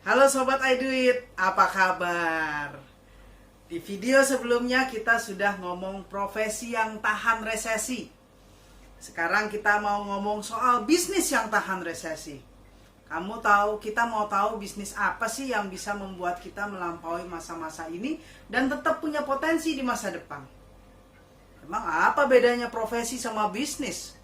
Halo Sobat iDuit, apa kabar? Di video sebelumnya kita sudah ngomong profesi yang tahan resesi. Sekarang kita mau ngomong soal bisnis yang tahan resesi. Kita mau tahu bisnis apa sih yang bisa membuat kita melampaui masa-masa ini dan tetap punya potensi di masa depan. Emang apa bedanya profesi sama bisnis?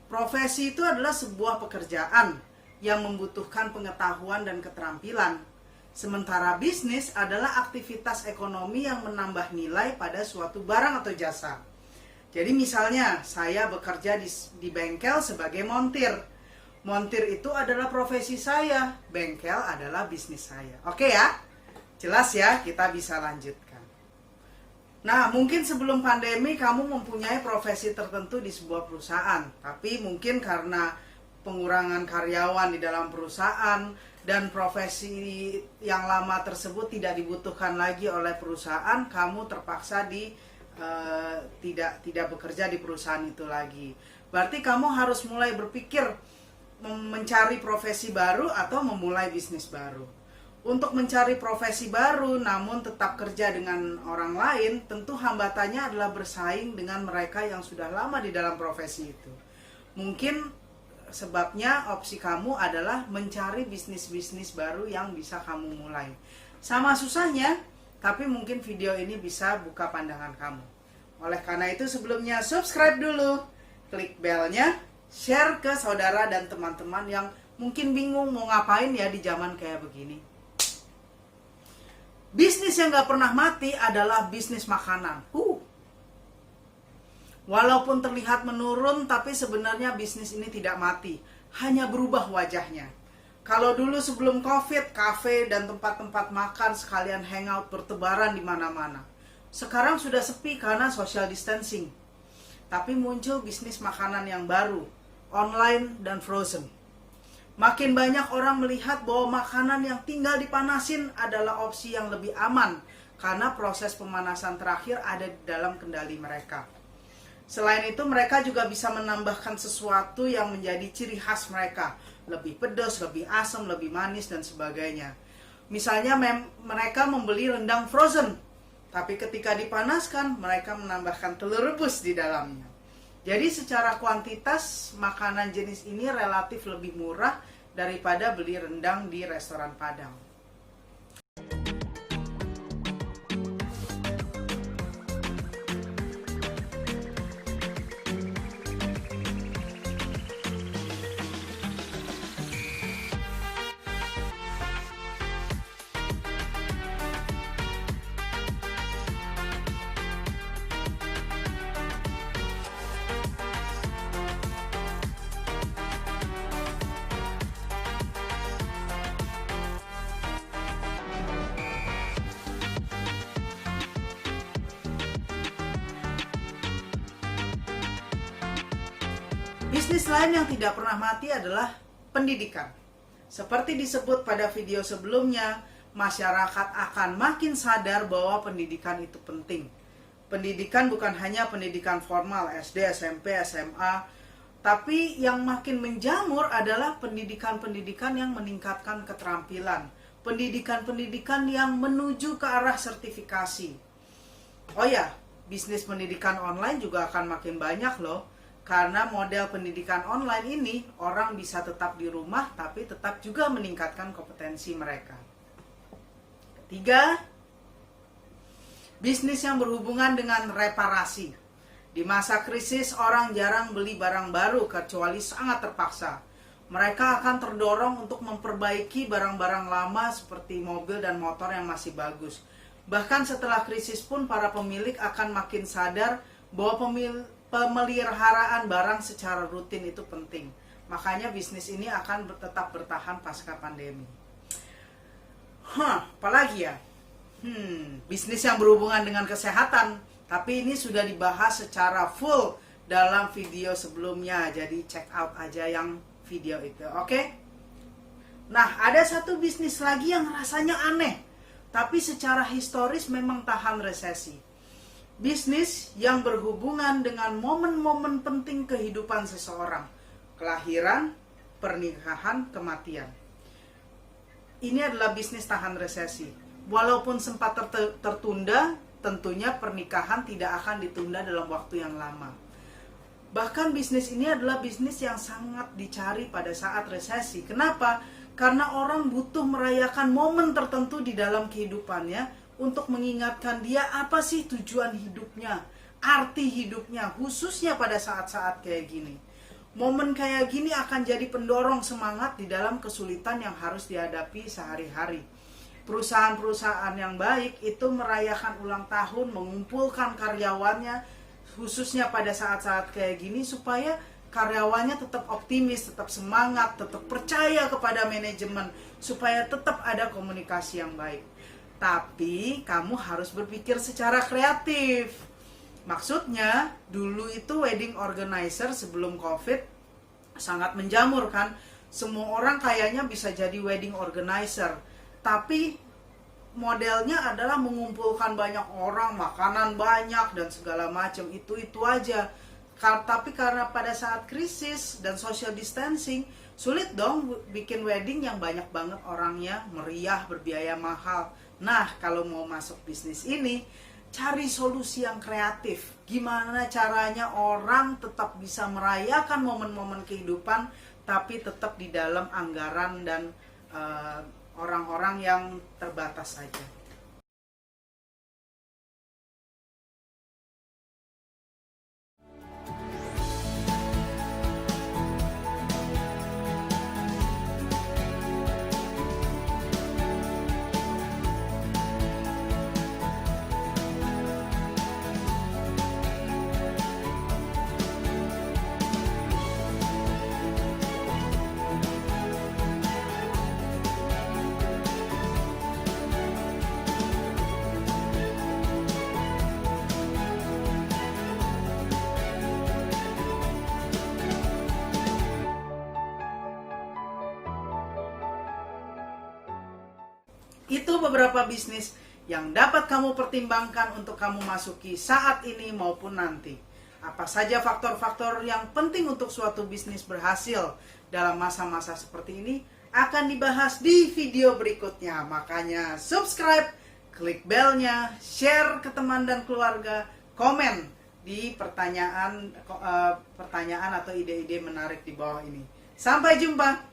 Profesi itu adalah sebuah pekerjaan yang membutuhkan pengetahuan dan keterampilan. Sementara bisnis adalah aktivitas ekonomi yang menambah nilai pada suatu barang atau jasa. Jadi misalnya saya bekerja di bengkel sebagai montir. Montir itu adalah profesi saya, bengkel adalah bisnis saya. Oke ya? Jelas ya, kita bisa lanjutkan. Nah, mungkin sebelum pandemi kamu mempunyai profesi tertentu di sebuah perusahaan, tapi mungkin karena pengurangan karyawan di dalam perusahaan dan profesi yang lama tersebut tidak dibutuhkan lagi oleh perusahaan, kamu terpaksa tidak bekerja di perusahaan itu lagi. Berarti kamu harus mulai berpikir mencari profesi baru atau memulai bisnis baru. Untuk mencari profesi baru namun tetap kerja dengan orang lain, tentu hambatannya adalah bersaing dengan mereka yang sudah lama di dalam profesi itu. Mungkin sebabnya opsi kamu adalah mencari bisnis-bisnis baru yang bisa kamu mulai. Sama susahnya, tapi mungkin video ini bisa buka pandangan kamu. Oleh karena itu sebelumnya subscribe dulu, klik belnya, share ke saudara dan teman-teman yang mungkin bingung mau ngapain ya di zaman kayak begini. Bisnis yang gak pernah mati adalah bisnis makanan. Walaupun terlihat menurun, tapi sebenarnya bisnis ini tidak mati, hanya berubah wajahnya. Kalau dulu sebelum COVID, kafe dan tempat-tempat makan sekalian hangout bertebaran di mana-mana. Sekarang sudah sepi karena social distancing. Tapi muncul bisnis makanan yang baru, online dan frozen. Makin banyak orang melihat bahwa makanan yang tinggal dipanasin adalah opsi yang lebih aman, karena proses pemanasan terakhir ada di dalam kendali mereka. Selain itu, mereka juga bisa menambahkan sesuatu yang menjadi ciri khas mereka. Lebih pedas, lebih asam, lebih manis, dan sebagainya. Misalnya, mereka membeli rendang frozen. Tapi ketika dipanaskan, mereka menambahkan telur rebus di dalamnya. Jadi secara kuantitas, makanan jenis ini relatif lebih murah daripada beli rendang di restoran Padang. Bisnis lain yang tidak pernah mati adalah pendidikan. Seperti disebut pada video sebelumnya, masyarakat akan makin sadar bahwa pendidikan itu penting. Pendidikan bukan hanya pendidikan formal, SD, SMP, SMA, tapi yang makin menjamur adalah pendidikan-pendidikan yang meningkatkan keterampilan. Pendidikan-pendidikan yang menuju ke arah sertifikasi. Oh ya, bisnis pendidikan online juga akan makin banyak loh. Karena model pendidikan online ini, orang bisa tetap di rumah tapi tetap juga meningkatkan kompetensi mereka. Ketiga, bisnis yang berhubungan dengan reparasi. Di masa krisis, orang jarang beli barang baru kecuali sangat terpaksa. Mereka akan terdorong untuk memperbaiki barang-barang lama seperti mobil dan motor yang masih bagus. Bahkan setelah krisis pun para pemilik akan makin sadar bahwa pemeliharaan barang secara rutin itu penting. Makanya bisnis ini akan tetap bertahan pasca pandemi. Apalagi ya? Bisnis yang berhubungan dengan kesehatan. Tapi ini sudah dibahas secara full dalam video sebelumnya. Jadi check out aja yang video itu, oke? Nah, ada satu bisnis lagi yang rasanya aneh, tapi secara historis memang tahan resesi. Bisnis yang berhubungan dengan momen-momen penting kehidupan seseorang. Kelahiran, pernikahan, kematian. ini adalah bisnis tahan resesi. Walaupun sempat tertunda, tentunya pernikahan tidak akan ditunda dalam waktu yang lama. Bahkan bisnis ini adalah bisnis yang sangat dicari pada saat resesi. Kenapa? Karena orang butuh merayakan momen tertentu di dalam kehidupannya untuk mengingatkan dia apa sih tujuan hidupnya, arti hidupnya, khususnya pada saat-saat kayak gini. Momen kayak gini akan jadi pendorong semangat di dalam kesulitan yang harus dihadapi sehari-hari. Perusahaan-perusahaan yang baik itu merayakan ulang tahun, mengumpulkan karyawannya, khususnya pada saat-saat kayak gini, supaya karyawannya tetap optimis, tetap semangat, tetap percaya kepada manajemen, supaya tetap ada komunikasi yang baik. Tapi kamu harus berpikir secara kreatif. Maksudnya, dulu itu wedding organizer sebelum COVID sangat menjamur kan. Semua orang kayaknya bisa jadi wedding organizer. Tapi modelnya adalah mengumpulkan banyak orang, makanan banyak, dan segala macam. Itu aja. Tapi karena pada saat krisis dan social distancing, sulit dong bikin wedding yang banyak banget orangnya, meriah, berbiaya mahal. Nah, kalau mau masuk bisnis ini, cari solusi yang kreatif. Gimana caranya orang tetap bisa merayakan momen-momen kehidupan, tapi tetap di dalam anggaran dan orang-orang yang terbatas saja. Itu beberapa bisnis yang dapat kamu pertimbangkan untuk kamu masuki saat ini maupun nanti. Apa saja faktor-faktor yang penting untuk suatu bisnis berhasil dalam masa-masa seperti ini akan dibahas di video berikutnya. Makanya subscribe, klik belnya, share ke teman dan keluarga, komen di pertanyaan atau ide-ide menarik di bawah ini. Sampai jumpa.